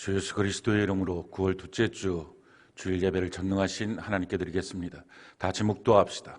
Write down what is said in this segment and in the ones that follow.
주 예수 그리스도의 이름으로 9월 둘째 주 주일 예배를 전능하신 하나님께 드리겠습니다. 다 같이 묵도합시다.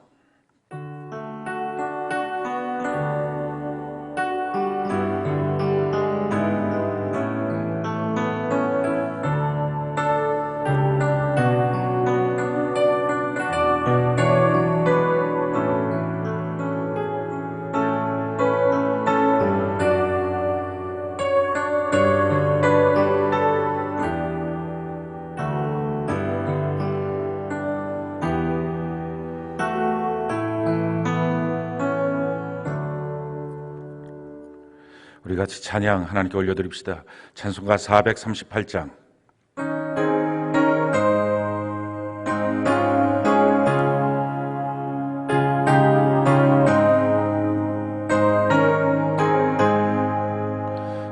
우리 같이 찬양 하나님께 올려드립시다. 찬송가 438장.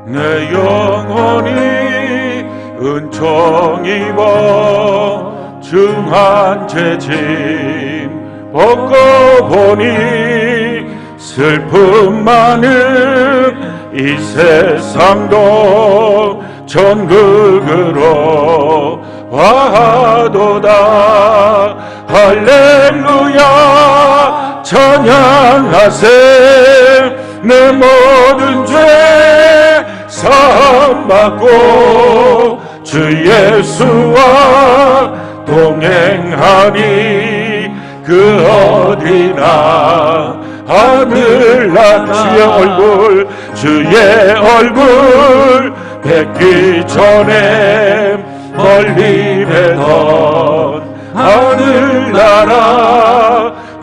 내 영혼이 은총 입어 중한 죄짐 벗고 보니 슬픔 많은 이 세상도 전극으로 화하도다. 할렐루야 찬양하세. 내 모든 죄 사함받고 주 예수와 동행하니 그 어디나 하늘난 주의 얼굴 뵙기 전에 멀리 뵈던 하늘나라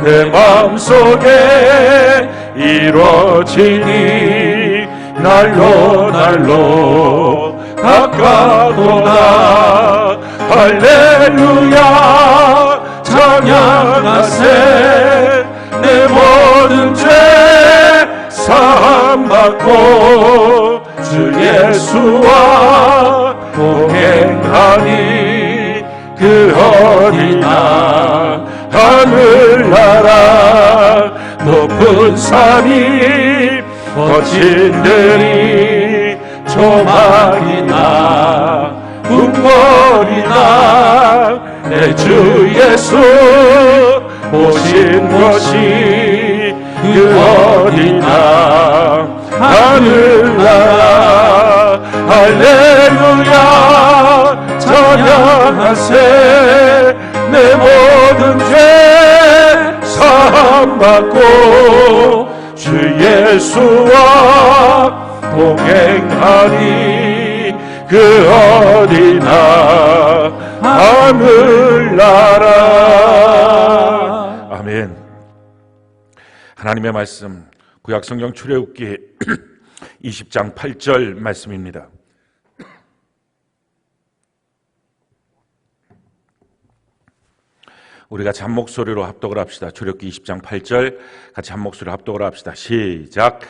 내 마음속에 이루어지니 날로 가까도다. 할렐루야 찬양하세. 내 모든 죄 사함받고 주 예수와 동행하니 그 어디나 하늘나라 높은 산이 거친 들이 조망이나 궁궐이나 내 주 예수 오신 것이 그 어디나 하늘나라. 할렐루야 찬양하세. 내 모든 죄 사함받고 주 예수와 동행하니 그 어디나 하늘나라. 아멘. 하나님의 말씀 구약성경 출애굽기 20장 8절 말씀입니다. 우리가 같이 한 목소리로 합독을 합시다. 출애굽기 20장 8절 같이 한 목소리로 합독을 합시다. 시작.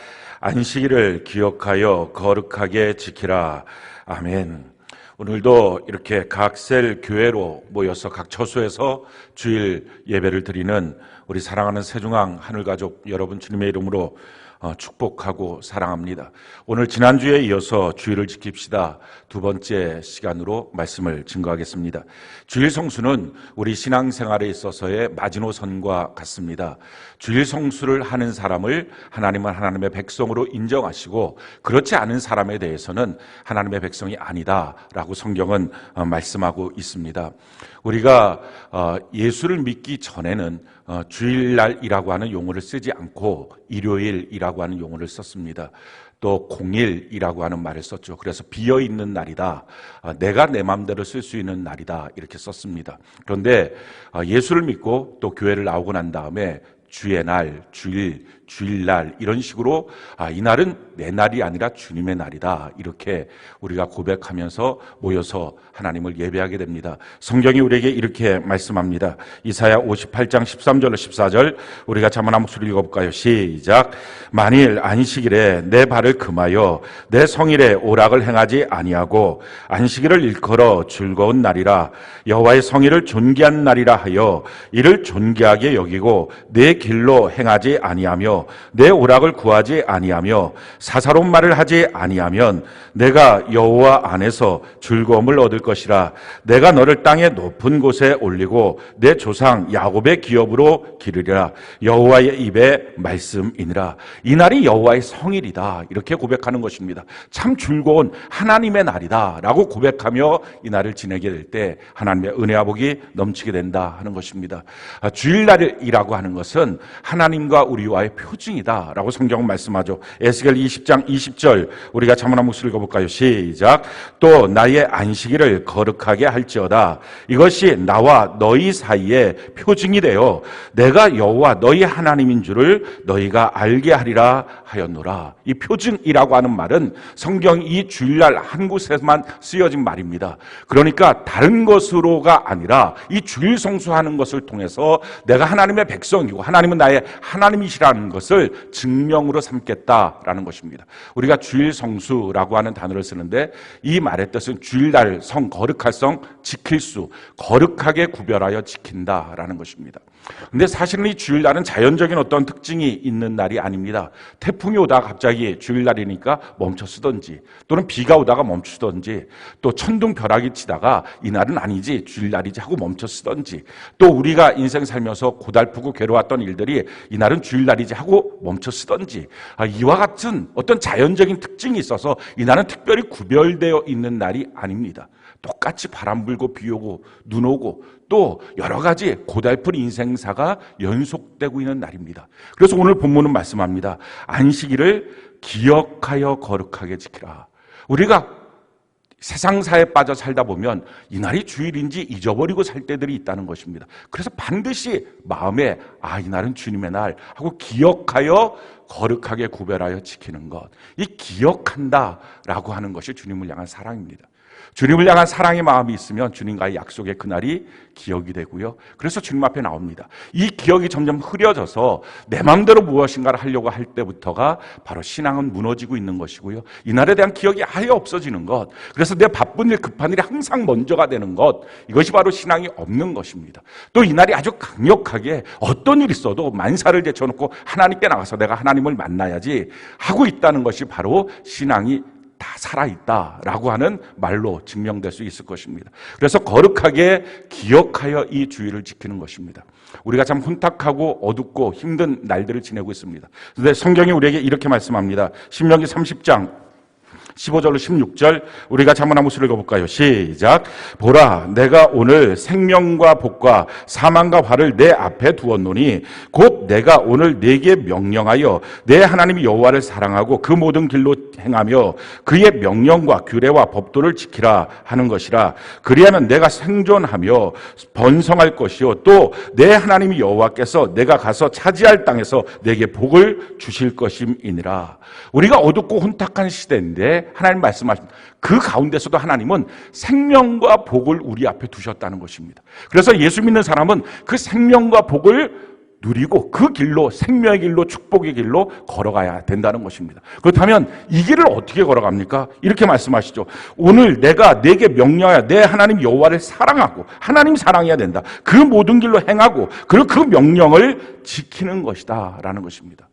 안식일을 기억하여 거룩하게 지키라. 아멘. 오늘도 이렇게 각 셀 교회로 모여서 각 처소에서 주일 예배를 드리는 우리 사랑하는 새중앙 하늘가족 여러분 주님의 이름으로 축복하고 사랑합니다. 오늘 지난주에 이어서 주일을 지킵시다 두 번째 시간으로 말씀을 증거하겠습니다. 주일 성수는 우리 신앙생활에 있어서의 마지노선과 같습니다. 주일 성수를 하는 사람을 하나님은 하나님의 백성으로 인정하시고 그렇지 않은 사람에 대해서는 하나님의 백성이 아니다라고 성경은 말씀하고 있습니다. 우리가 예수를 믿기 전에는 주일날이라고 하는 용어를 쓰지 않고 일요일이라고 하는 용어를 썼습니다. 또 공일이라고 하는 말을 썼죠. 그래서 비어있는 날이다. 내가 내 마음대로 쓸 수 있는 날이다. 이렇게 썼습니다. 그런데 예수를 믿고 또 교회를 나오고 난 다음에 주의 날, 주일날 이런 식으로 이 날은 내 날이 아니라 주님의 날이다. 이렇게 우리가 고백하면서 모여서 하나님을 예배하게 됩니다. 성경이 우리에게 이렇게 말씀합니다. 이사야 58장 13절로 14절 우리가 한번 한 목소리 읽어볼까요? 시작. 만일 안식일에 내 발을 금하여 내 성일에 오락을 행하지 아니하고 안식일을 일컬어 즐거운 날이라 여호와의 성일을 존귀한 날이라 하여 이를 존귀하게 여기고 내 길로 행하지 아니하며 아니하며 내 오락을 구하지 아니하며 사사로운 말을 하지 아니하면 내가 여호와 안에서 즐거움을 얻을 것이라. 내가 너를 땅의 높은 곳에 올리고 내 조상 야곱의 기업으로 기르리라. 여호와의 입의 말씀이니라. 이날이 여호와의 성일이다, 이렇게 고백하는 것입니다. 참 즐거운 하나님의 날이다 라고 고백하며 이 날을 지내게 될 때 하나님의 은혜와 복이 넘치게 된다 하는 것입니다. 주일날이라고 하는 것은 하나님과 우리와의 표징이다 라고 성경은 말씀하죠. 에스겔 20장 20절 우리가 자문 목소리 읽어볼까요? 시작. 또 나의 안식일을 거룩하게 할지어다. 이것이 나와 너희 사이에 표징이 되어 내가 여호와 너희 하나님인 줄을 너희가 알게 하리라 하였노라. 이 표징이라고 하는 말은 성경 이 주일날 한 곳에만 쓰여진 말입니다. 그러니까 다른 것으로가 아니라 이 주일 성수하는 것을 통해서 내가 하나님의 백성이고 하나님은 나의 하나님이시라는 것을 증명으로 삼겠다라는 것입니다. 우리가 주일 성수라고 하는 단어를 쓰는데 이 말의 뜻은 주일날 성, 거룩할 성, 지킬 수, 거룩하게 구별하여 지킨다라는 것입니다. 근데 사실은 이 주일날은 자연적인 어떤 특징이 있는 날이 아닙니다. 태풍이 오다가 갑자기 주일날이니까 멈춰 쓰던지, 또는 비가 오다가 멈추던지, 또 천둥 벼락이 치다가 이날은 아니지 주일날이지 하고 멈춰 쓰던지, 또 우리가 인생 살면서 고달프고 괴로웠던 일들이 이날은 주일날이지 하고 멈춰 쓰던지, 이와 같은 어떤 자연적인 특징이 있어서 이날은 특별히 구별되어 있는 날이 아닙니다. 똑같이 바람 불고 비 오고 눈 오고 또 여러 가지 고달픈 인생사가 연속되고 있는 날입니다. 그래서 오늘 본문은 말씀합니다. 안식일을 기억하여 거룩하게 지키라. 우리가 세상사에 빠져 살다 보면 이날이 주일인지 잊어버리고 살 때들이 있다는 것입니다. 그래서 반드시 마음에 이날은 주님의 날 하고 기억하여 거룩하게 구별하여 지키는 것, 이 기억한다라고 하는 것이 주님을 향한 사랑입니다. 주님을 향한 사랑의 마음이 있으면 주님과의 약속의 그날이 기억이 되고요. 그래서 주님 앞에 나옵니다. 이 기억이 점점 흐려져서 내 마음대로 무엇인가를 하려고 할 때부터가 바로 신앙은 무너지고 있는 것이고요. 이날에 대한 기억이 아예 없어지는 것, 그래서 내 바쁜 일, 급한 일이 항상 먼저가 되는 것, 이것이 바로 신앙이 없는 것입니다. 또 이날이 아주 강력하게 어떤 일이 있어도 만사를 제쳐놓고 하나님께 나가서 내가 하나님을 만나야지 하고 있다는 것이 바로 신앙이 다 살아있다라고 하는 말로 증명될 수 있을 것입니다. 그래서 거룩하게 기억하여 이 주일을 지키는 것입니다. 우리가 참 혼탁하고 어둡고 힘든 날들을 지내고 있습니다. 그런데 성경이 우리에게 이렇게 말씀합니다. 신명기 30장 15절로 16절 우리가 잠언 한 목소리 읽어볼까요? 시작. 보라, 내가 오늘 생명과 복과 사망과 화를 내 앞에 두었노니 곧 내가 오늘 네게 명령하여 내 하나님 여호와를 사랑하고 그 모든 길로 행하며 그의 명령과 규례와 법도를 지키라 하는 것이라. 그리하면 내가 생존하며 번성할 것이요 또 내 하나님 여호와께서 내가 가서 차지할 땅에서 내게 복을 주실 것임이니라. 우리가 어둡고 혼탁한 시대인데 하나님 말씀하십니다. 그 가운데서도 하나님은 생명과 복을 우리 앞에 두셨다는 것입니다. 그래서 예수 믿는 사람은 그 생명과 복을 누리고 그 길로, 생명의 길로, 축복의 길로 걸어가야 된다는 것입니다. 그렇다면 이 길을 어떻게 걸어갑니까? 이렇게 말씀하시죠. 오늘 내가 네게 명령하여 내 하나님 여호와를 사랑하고, 하나님 사랑해야 된다. 그 모든 길로 행하고 그리고 그 명령을 지키는 것이다 라는 것입니다.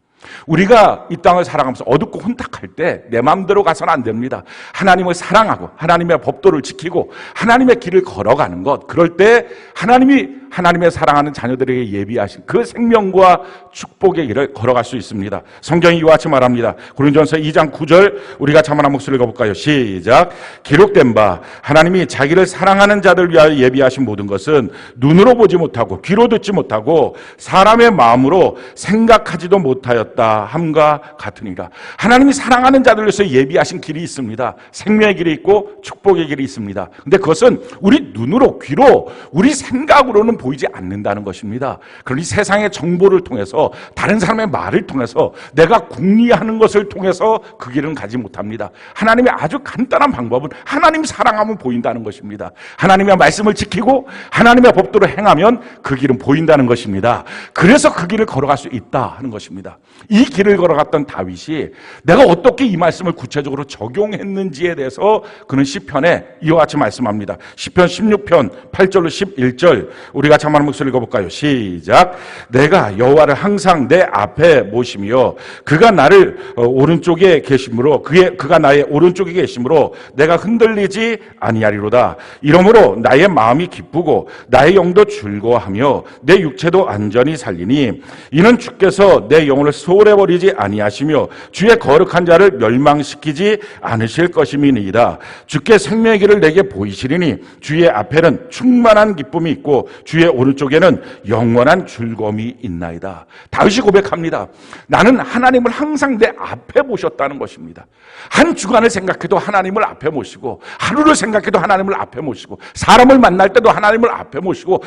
우리가 이 땅을 살아가면서 어둡고 혼탁할 때 내 마음대로 가서는 안 됩니다. 하나님을 사랑하고 하나님의 법도를 지키고 하나님의 길을 걸어가는 것, 그럴 때 하나님이 하나님의 사랑하는 자녀들에게 예비하신 그 생명과 축복의 길을 걸어갈 수 있습니다. 성경이 이와 같이 말합니다. 고린도전서 2장 9절 우리가 잠언 한 목소리 읽어볼까요? 시작. 기록된 바 하나님이 자기를 사랑하는 자들 위하여 예비하신 모든 것은 눈으로 보지 못하고 귀로 듣지 못하고 사람의 마음으로 생각하지도 못하였다 함과 같으니라. 하나님이 사랑하는 자들 위해서 예비하신 길이 있습니다. 생명의 길이 있고 축복의 길이 있습니다. 근데 그것은 우리 눈으로, 귀로, 우리 생각으로는 보이지 않는다는 것입니다. 그러니 세상의 정보를 통해서, 다른 사람의 말을 통해서, 내가 궁리하는 것을 통해서 그 길은 가지 못합니다. 하나님의 아주 간단한 방법은 하나님 사랑하면 보인다는 것입니다. 하나님의 말씀을 지키고 하나님의 법도를 행하면 그 길은 보인다는 것입니다. 그래서 그 길을 걸어갈 수 있다 하는 것입니다. 이 길을 걸어갔던 다윗이 내가 어떻게 이 말씀을 구체적으로 적용했는지에 대해서 그는 시편에 이와 같이 말씀합니다. 시편 16편 8절로 11절 우리가 자막 목소리 읽어볼까요? 시작. 내가 여호와를 항상 내 앞에 모시며 그가 나를 오른쪽에 계심으로 그가 나의 오른쪽에 계심으로 내가 흔들리지 아니하리로다. 이러므로 나의 마음이 기쁘고 나의 영도 즐거워하며 내 육체도 안전히 살리니 이는 주께서 내 영혼을 소홀해버리지 아니하시며 주의 거룩한 자를 멸망시키지 않으실 것임이니이다. 주께 생명의 길을 내게 보이시리니 주의 앞에는 충만한 기쁨이 있고 주의 오른쪽에는 영원한 즐거움이 있나이다. 다윗이 고백합니다. 나는 하나님을 항상 내 앞에 모셨다는 것입니다. 한 주간을 생각해도 하나님을 앞에 모시고 하루를 생각해도 하나님을 앞에 모시고 사람을 만날 때도 하나님을 앞에 모시고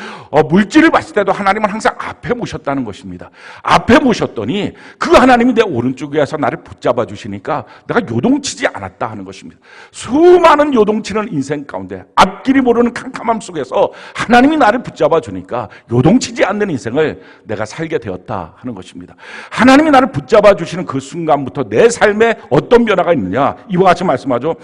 물질을 봤을 때도 하나님을 항상 앞에 모셨다는 것입니다. 앞에 모셨더니 그 하나님이 내 오른쪽에서 나를 붙잡아 주시니까 내가 요동치지 않았다 하는 것입니다. 수많은 요동치는 인생 가운데 앞길이 모르는 캄캄함 속에서 하나님이 나를 붙잡아 주니까 요동치지 않는 인생을 내가 살게 되었다 하는 것입니다. 하나님이 나를 붙잡아 주시는 그 순간부터 내 삶에 어떤 변화가 있느냐 이와 같이 말씀하죠.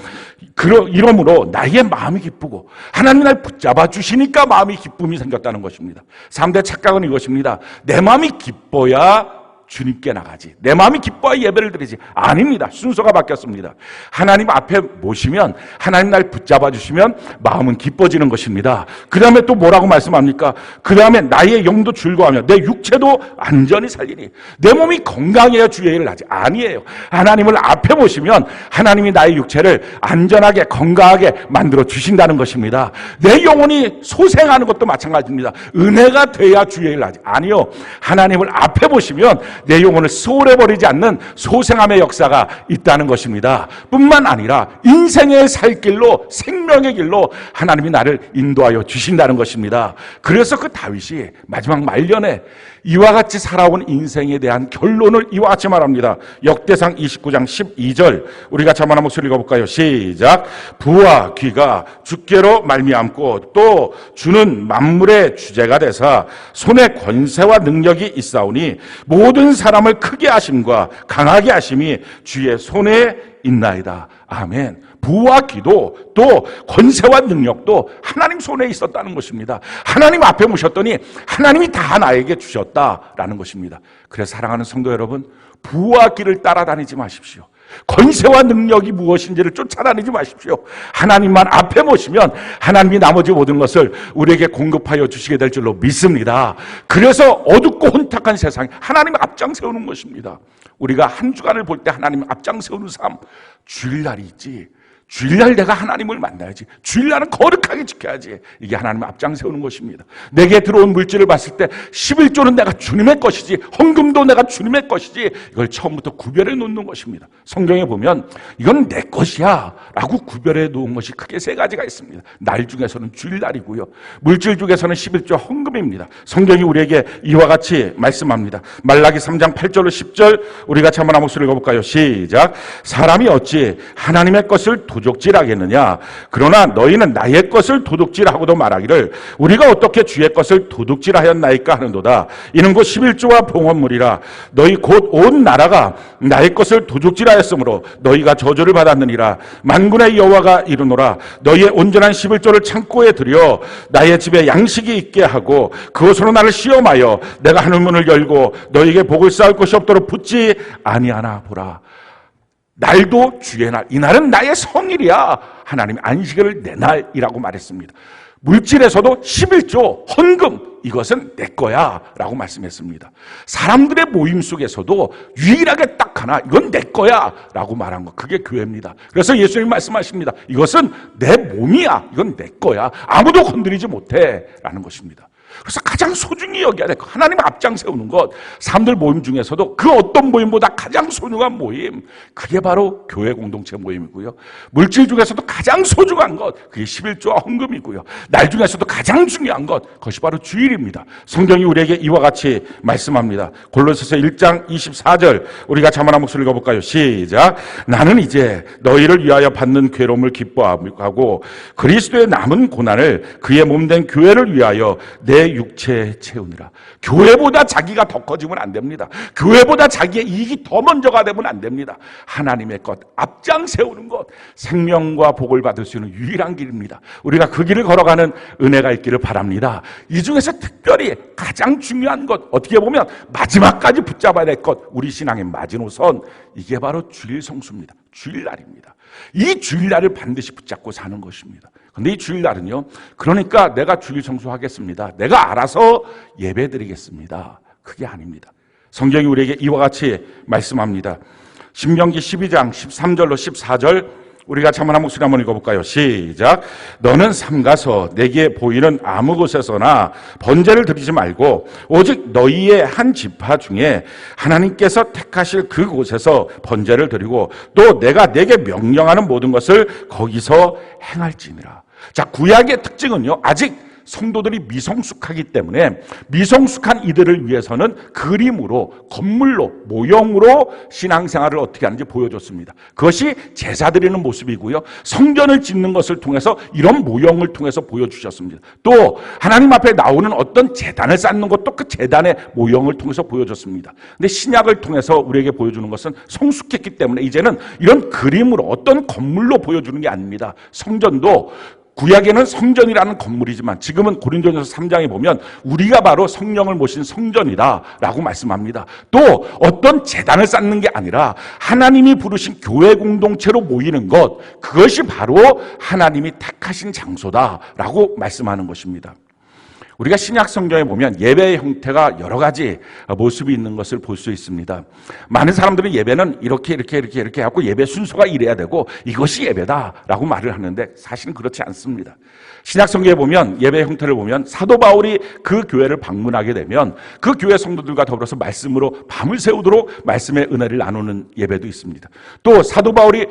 이러므로 나의 마음이 기쁘고 하나님이 나를 붙잡아 주시니까 마음이 기쁨이 생겼다는 것입니다. 3대 착각은 이것입니다. 내 마음이 기뻐야 주님께 나가지, 내 마음이 기뻐야 예배를 드리지. 아닙니다. 순서가 바뀌었습니다. 하나님 앞에 모시면 하나님 날 붙잡아 주시면 마음은 기뻐지는 것입니다. 그 다음에 또 뭐라고 말씀합니까? 그 다음에 나의 영도 즐거워하며 내 육체도 안전히 살리니 내 몸이 건강해야 주의 일을 하지. 아니에요. 하나님을 앞에 모시면 하나님이 나의 육체를 안전하게 건강하게 만들어 주신다는 것입니다. 내 영혼이 소생하는 것도 마찬가지입니다. 은혜가 돼야 주의 일을 하지. 아니요. 하나님을 앞에 보시면 내 영혼을 소홀해버리지 않는 소생함의 역사가 있다는 것입니다. 뿐만 아니라 인생의 살 길로 생명의 길로 하나님이 나를 인도하여 주신다는 것입니다. 그래서 그 다윗이 마지막 말년에 이와 같이 살아온 인생에 대한 결론을 이와 같이 말합니다. 역대상 29장 12절 우리가 자만한 목소리 읽어볼까요? 시작. 부와 귀가 주께로 말미암고 또 주는 만물의 주제가 되사 손에 권세와 능력이 있사오니 모든 사람을 크게 하심과 강하게 하심이 주의 손에 있나이다. 아멘. 부와 기도 또 권세와 능력도 하나님 손에 있었다는 것입니다. 하나님 앞에 모셨더니 하나님이 다 나에게 주셨다라는 것입니다. 그래서 사랑하는 성도 여러분, 부와 기를 따라다니지 마십시오. 권세와 능력이 무엇인지를 쫓아다니지 마십시오. 하나님만 앞에 모시면 하나님이 나머지 모든 것을 우리에게 공급하여 주시게 될 줄로 믿습니다. 그래서 어둡고 혼탁한 세상에 하나님 앞장 세우는 것입니다. 우리가 한 주간을 볼 때 하나님 앞장 세우는 삶, 주일날이 있지. 주일날 내가 하나님을 만나야지. 주일날은 거룩하게 지켜야지. 이게 하나님 앞장 세우는 것입니다. 내게 들어온 물질을 봤을 때 11조는 내가 주님의 것이지, 헌금도 내가 주님의 것이지, 이걸 처음부터 구별해 놓는 것입니다. 성경에 보면 이건 내 것이야 라고 구별해 놓은 것이 크게 세 가지가 있습니다. 날 중에서는 주일날이고요, 물질 중에서는 11조 헌금입니다. 성경이 우리에게 이와 같이 말씀합니다. 말라기 3장 8절로 10절 우리가 한번 목소리 읽어볼까요? 시작. 사람이 어찌 하나님의 것을 도둑질하겠느냐? 그러나 너희는 나의 것을 도둑질하고도 말하기를 우리가 어떻게 주의 것을 도둑질하였나이까 하는도다. 이는 곧 11조와 봉헌물이라. 너희 곧 온 나라가 나의 것을 도둑질하였으므로 너희가 저주를 받았느니라. 만군의 여호와가 이르노라. 너희의 온전한 11조를 창고에 들여 나의 집에 양식이 있게 하고 그것으로 나를 시험하여 내가 하늘문을 열고 너희에게 복을 쌓을 것이 없도록 붙지 아니하나 보라. 날도 주의 날, 이 날은 나의 성일이야. 하나님이 안식일을 내 날이라고 말했습니다. 물질에서도 11조 헌금, 이것은 내 거야 라고 말씀했습니다. 사람들의 모임 속에서도 유일하게 딱 하나, 이건 내 거야 라고 말한 거, 그게 교회입니다. 그래서 예수님 말씀하십니다. 이것은 내 몸이야, 이건 내 거야, 아무도 건드리지 못해 라는 것입니다. 그래서 가장 소중히 여겨야 될 것, 하나님 앞장 세우는 것, 사람들 모임 중에서도 그 어떤 모임보다 가장 소중한 모임, 그게 바로 교회 공동체 모임이고요. 물질 중에서도 가장 소중한 것, 그게 11조와 헌금이고요. 날 중에서도 가장 중요한 것, 그것이 바로 주일입니다. 성경이 우리에게 이와 같이 말씀합니다. 골로새서 1장 24절 우리가 자만한 목소리 읽어볼까요? 시작. 나는 이제 너희를 위하여 받는 괴로움을 기뻐하고 그리스도의 남은 고난을 그의 몸된 교회를 위하여 내 내 육체 채우느라. 교회보다 자기가 더 커지면 안 됩니다. 교회보다 자기의 이익이 더 먼저가 되면 안 됩니다. 하나님의 것, 앞장 세우는 것, 생명과 복을 받을 수 있는 유일한 길입니다. 우리가 그 길을 걸어가는 은혜가 있기를 바랍니다. 이 중에서 특별히 가장 중요한 것, 어떻게 보면 마지막까지 붙잡아야 될 것, 우리 신앙의 마지노선, 이게 바로 주일 성수입니다. 주일날입니다. 이 주일날을 반드시 붙잡고 사는 것입니다. 근데 이 주일날은요, 그러니까 내가 주일 성수하겠습니다, 내가 알아서 예배드리겠습니다, 그게 아닙니다. 성경이 우리에게 이와 같이 말씀합니다. 신명기 12장 13절로 14절 우리가 한번 한 목소리 한번 읽어볼까요? 시작. 너는 삼가서 내게 보이는 아무 곳에서나 번제를 드리지 말고 오직 너희의 한 지파 중에 하나님께서 택하실 그 곳에서 번제를 드리고 또 내가 내게 명령하는 모든 것을 거기서 행할지니라. 자, 구약의 특징은요, 아직 성도들이 미성숙하기 때문에 미성숙한 이들을 위해서는 그림으로, 건물로, 모형으로 신앙생활을 어떻게 하는지 보여줬습니다. 그것이 제사 드리는 모습이고요, 성전을 짓는 것을 통해서 이런 모형을 통해서 보여주셨습니다. 또 하나님 앞에 나오는 어떤 제단을 쌓는 것도 그 제단의 모형을 통해서 보여줬습니다. 근데 신약을 통해서 우리에게 보여주는 것은 성숙했기 때문에 이제는 이런 그림으로, 어떤 건물로 보여주는 게 아닙니다. 성전도 구약에는 성전이라는 건물이지만 지금은 고린도전서 3장에 보면 우리가 바로 성령을 모신 성전이다라고 말씀합니다. 또 어떤 제단을 쌓는 게 아니라 하나님이 부르신 교회 공동체로 모이는 것, 그것이 바로 하나님이 택하신 장소다라고 말씀하는 것입니다. 우리가 신약 성경에 보면 예배의 형태가 여러 가지 모습이 있는 것을 볼 수 있습니다. 많은 사람들은 예배는 이렇게 하고 예배 순서가 이래야 되고 이것이 예배다라고 말을 하는데 사실은 그렇지 않습니다. 신약 성경에 보면 예배의 형태를 보면 사도 바울이 그 교회를 방문하게 되면 그 교회 성도들과 더불어서 말씀으로 밤을 새우도록 말씀의 은혜를 나누는 예배도 있습니다. 또 사도 바울이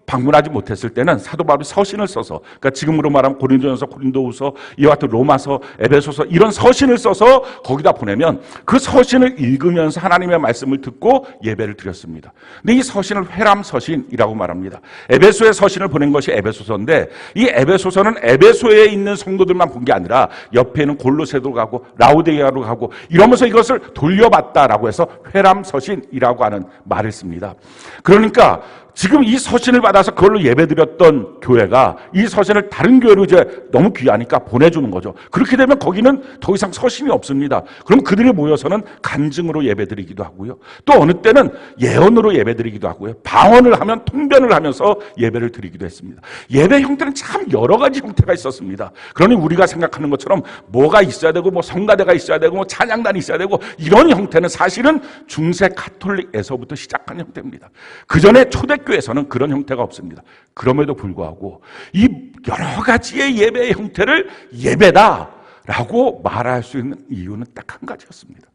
방문하지 못했을 때는 사도 바울이 서신을 써서, 그러니까 지금으로 말하면 고린도전서, 고린도후서, 이와 같은 로마서, 에베소서, 이런 서신을 써서 거기다 보내면 그 서신을 읽으면서 하나님의 말씀을 듣고 예배를 드렸습니다. 근데 이 서신을 회람 서신이라고 말합니다. 에베소의 서신을 보낸 것이 에베소서인데 이 에베소서는 에베소에 있는 성도들만 본 게 아니라 옆에는 골로새도 가고 라우디게아로 가고 이러면서 이것을 돌려받다라고 해서 회람 서신이라고 하는 말을 씁니다. 그러니까 지금 이 서신을 받아서 그걸로 예배드렸던 교회가 이 서신을 다른 교회로 이제 너무 귀하니까 보내주는 거죠. 그렇게 되면 거기는 더 이상 서신이 없습니다. 그럼 그들이 모여서는 간증으로 예배드리기도 하고요. 또 어느 때는 예언으로 예배드리기도 하고요. 방언을 하면 통변을 하면서 예배를 드리기도 했습니다. 예배 형태는 참 여러 가지 형태가 있었습니다. 그러니 우리가 생각하는 것처럼 뭐가 있어야 되고 뭐 성가대가 있어야 되고 뭐 찬양단이 있어야 되고 이런 형태는 사실은 중세 가톨릭에서부터 시작한 형태입니다. 그 전에 초대교회에서는 그런 형태가 없습니다. 그럼에도 불구하고 이 여러 가지의 예배의 형태를 예배다라고 말할 수 있는 이유는 딱 한 가지였습니다.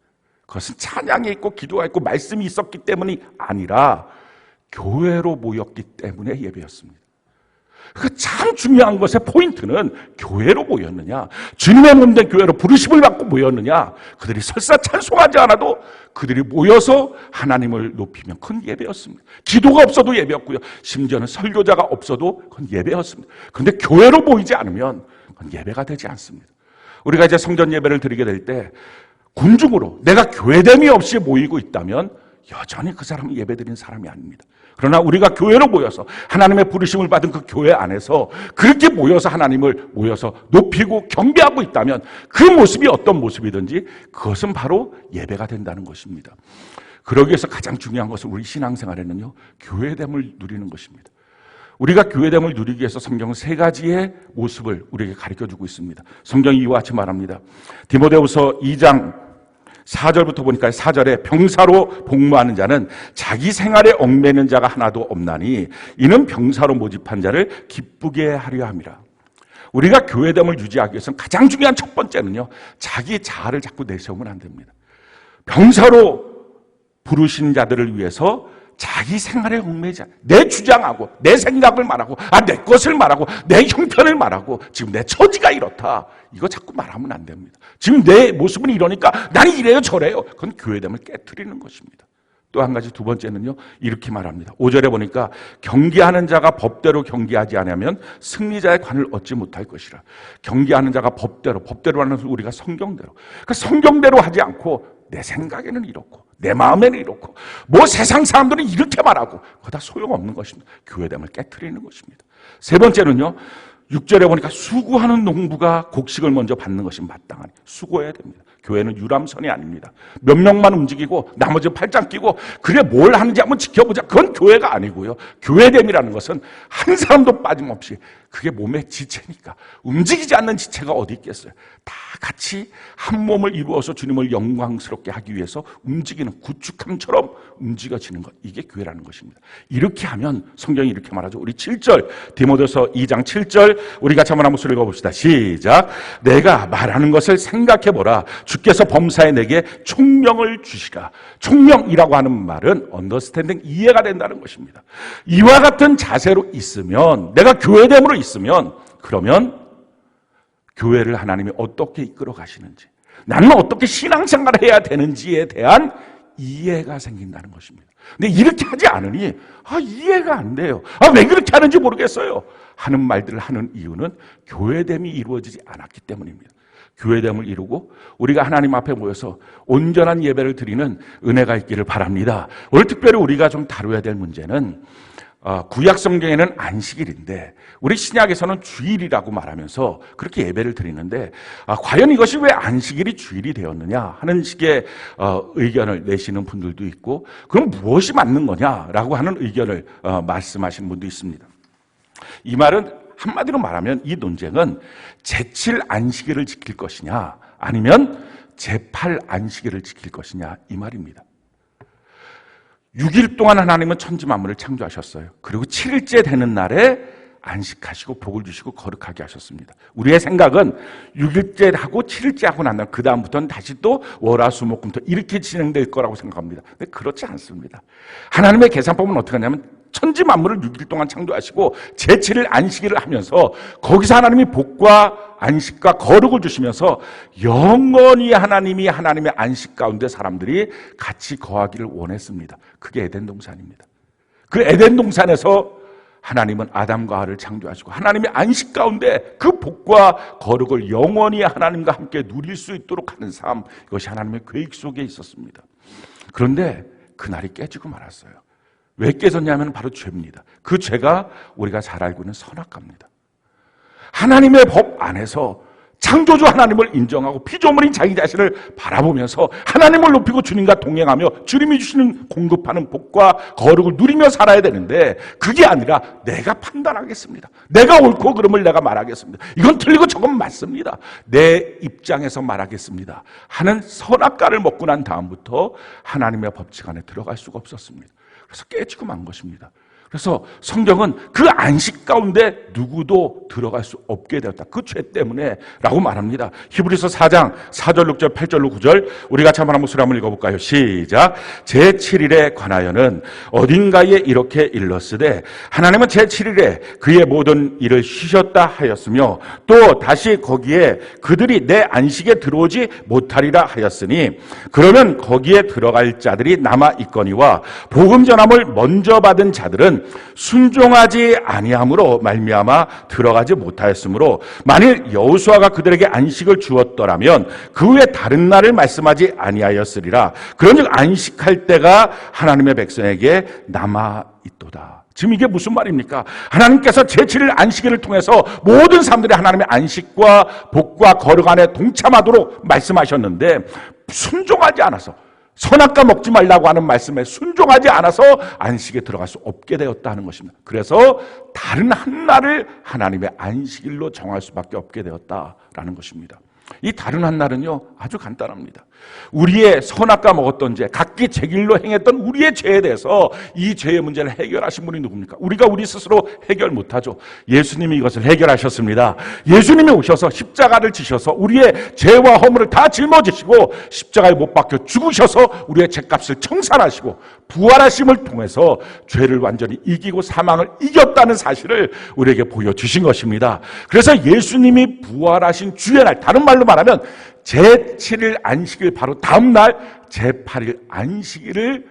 그것은 찬양이 있고 기도가 있고 말씀이 있었기 때문이 아니라 교회로 모였기 때문에 예배였습니다. 그 참 중요한 것의 포인트는 교회로 모였느냐, 주님의 몸된 교회로 부르심을 받고 모였느냐, 그들이 설사 찬송하지 않아도 그들이 모여서 하나님을 높이면 그건 예배였습니다. 기도가 없어도 예배였고요, 심지어는 설교자가 없어도 그건 예배였습니다. 그런데 교회로 모이지 않으면 그건 예배가 되지 않습니다. 우리가 이제 성전 예배를 드리게 될 때 군중으로 내가 교회됨이 없이 모이고 있다면 여전히 그 사람은 예배드린 사람이 아닙니다. 그러나 우리가 교회로 모여서 하나님의 부르심을 받은 그 교회 안에서 그렇게 모여서 하나님을 모여서 높이고 경배하고 있다면 그 모습이 어떤 모습이든지 그것은 바로 예배가 된다는 것입니다. 그러기 위해서 가장 중요한 것은 우리 신앙생활에는요, 교회됨을 누리는 것입니다. 우리가 교회됨을 누리기 위해서 성경은 세 가지의 모습을 우리에게 가르쳐주고 있습니다. 성경이 이와 같이 말합니다. 디모데후서 2장 4절부터 보니까 4절에 병사로 복무하는 자는 자기 생활에 얽매이는 자가 하나도 없나니 이는 병사로 모집한 자를 기쁘게 하려 함이라. 우리가 교회됨을 유지하기 위해서는 가장 중요한 첫 번째는요, 자기 자아를 자꾸 내세우면 안 됩니다. 병사로 부르신 자들을 위해서 자기 생활에 얽매이지 않아, 내 주장하고 내 생각을 말하고 내 것을 말하고 내 형편을 말하고 지금 내 처지가 이렇다, 이거 자꾸 말하면 안 됩니다. 지금 내 모습은 이러니까 나는 이래요 저래요. 그건 교회됨을 깨트리는 것입니다. 또 한 가지 두 번째는요, 이렇게 말합니다. 5절에 보니까 경계하는 자가 법대로 경계하지 않으면 승리자의 관을 얻지 못할 것이라. 경계하는 자가 법대로 하는 것은 우리가 성경대로. 그러니까 성경대로 하지 않고 내 생각에는 이렇고 내 마음에는 이렇고 뭐 세상 사람들은 이렇게 말하고 그거 다 소용없는 것입니다. 교회됨을 깨트리는 것입니다. 세 번째는요, 6절에 보니까 수고하는 농부가 곡식을 먼저 받는 것이 마땅하니 수고해야 됩니다. 교회는 유람선이 아닙니다. 몇 명만 움직이고 나머지 팔짱 끼고 그래 뭘 하는지 한번 지켜보자. 그건 교회가 아니고요. 교회됨이라는 것은 한 사람도 빠짐없이 그게 몸의 지체니까 움직이지 않는 지체가 어디 있겠어요. 다 같이 한 몸을 이루어서 주님을 영광스럽게 하기 위해서 움직이는 구축함처럼 움직여지는 것. 이게 교회라는 것입니다. 이렇게 하면 성경이 이렇게 말하죠. 우리 7절 디모데서 2장 7절 우리 같이 한번 목소리 읽어봅시다. 시작. 내가 말하는 것을 생각해보라. 주께서 범사에 내게 총명을 주시라. 총명이라고 하는 말은 언더스탠딩, 이해가 된다는 것입니다. 이와 같은 자세로 있으면, 내가 교회됨으로 있으면, 그러면 교회를 하나님이 어떻게 이끌어 가시는지, 나는 어떻게 신앙생활을 해야 되는지에 대한 이해가 생긴다는 것입니다. 근데 이렇게 하지 않으니 이해가 안 돼요. 왜 그렇게 하는지 모르겠어요 하는 말들을 하는 이유는 교회됨이 이루어지지 않았기 때문입니다. 교회됨을 이루고 우리가 하나님 앞에 모여서 온전한 예배를 드리는 은혜가 있기를 바랍니다. 오늘 특별히 우리가 좀 다뤄야 될 문제는 구약 성경에는 안식일인데 우리 신약에서는 주일이라고 말하면서 그렇게 예배를 드리는데 과연 이것이 왜 안식일이 주일이 되었느냐 하는 식의 의견을 내시는 분들도 있고, 그럼 무엇이 맞는 거냐라고 하는 의견을 말씀하시는 분도 있습니다. 이 말은 한마디로 말하면 이 논쟁은 제7 안식일을 지킬 것이냐 아니면 제8 안식일을 지킬 것이냐 이 말입니다. 6일 동안 하나님은 천지 만물을 창조하셨어요. 그리고 7일째 되는 날에 안식하시고 복을 주시고 거룩하게 하셨습니다. 우리의 생각은 6일째 하고 7일째 하고 난 다음 그 다음부터는 다시 또 월화수목금토 이렇게 진행될 거라고 생각합니다. 근데 그렇지 않습니다. 하나님의 계산법은 어떻게 하냐면 천지 만물을 6일 동안 창조하시고 제7일 안식일을 하면서 거기서 하나님이 복과 안식과 거룩을 주시면서 영원히 하나님의 안식 가운데 사람들이 같이 거하기를 원했습니다. 그게 에덴 동산입니다. 그 에덴 동산에서 하나님은 아담과 하와를 창조하시고 하나님의 안식 가운데 그 복과 거룩을 영원히 하나님과 함께 누릴 수 있도록 하는 삶, 이것이 하나님의 계획 속에 있었습니다. 그런데 그날이 깨지고 말았어요. 왜 깨졌냐면 바로 죄입니다. 그 죄가 우리가 잘 알고 있는 선악과입니다. 하나님의 법 안에서 창조주 하나님을 인정하고 피조물인 자기 자신을 바라보면서 하나님을 높이고 주님과 동행하며 주님이 주시는 공급하는 복과 거룩을 누리며 살아야 되는데, 그게 아니라 내가 판단하겠습니다. 내가 옳고 그름을 내가 말하겠습니다. 이건 틀리고 저건 맞습니다. 내 입장에서 말하겠습니다 하는 선악과를 먹고 난 다음부터 하나님의 법칙 안에 들어갈 수가 없었습니다. 그래서 깨지고 만 것입니다. 그래서 성경은 그 안식 가운데 누구도 들어갈 수 없게 되었다. 그 죄 때문에 라고 말합니다. 히브리서 4장 4절 6절 8절로 9절 우리 같이 한번 목소리 한번 읽어볼까요? 시작. 제7일에 관하여는 어딘가에 이렇게 일렀으되 하나님은 제7일에 그의 모든 일을 쉬셨다 하였으며 또 다시 거기에 그들이 내 안식에 들어오지 못하리라 하였으니 그러면 거기에 들어갈 자들이 남아있거니와 복음 전함을 먼저 받은 자들은 순종하지 아니함으로 말미암아 들어가지 못하였으므로 만일 여호수아가 그들에게 안식을 주었더라면 그 외 다른 날을 말씀하지 아니하였으리라. 그러니 안식할 때가 하나님의 백성에게 남아있도다. 지금 이게 무슨 말입니까? 하나님께서 제7일 안식일을 통해서 모든 사람들이 하나님의 안식과 복과 거룩 안에 동참하도록 말씀하셨는데 순종하지 않아서, 선악과 먹지 말라고 하는 말씀에 순종하지 않아서 안식에 들어갈 수 없게 되었다는 것입니다. 그래서 다른 한 날을 하나님의 안식일로 정할 수밖에 없게 되었다라는 것입니다. 이 다른 한 날은요 아주 간단합니다. 우리의 선악과 먹었던 죄, 각기 제 길로 행했던 우리의 죄에 대해서 이 죄의 문제를 해결하신 분이 누굽니까? 우리가 우리 스스로 해결 못하죠. 예수님이 이것을 해결하셨습니다. 예수님이 오셔서 십자가를 지셔서 우리의 죄와 허물을 다 짊어지시고 십자가에 못 박혀 죽으셔서 우리의 죄값을 청산하시고 부활하심을 통해서 죄를 완전히 이기고 사망을 이겼다는 사실을 우리에게 보여주신 것입니다. 그래서 예수님이 부활하신 주의 날, 다른 말로 말하면 제7일 안식일 바로 다음 날 제8일 안식일을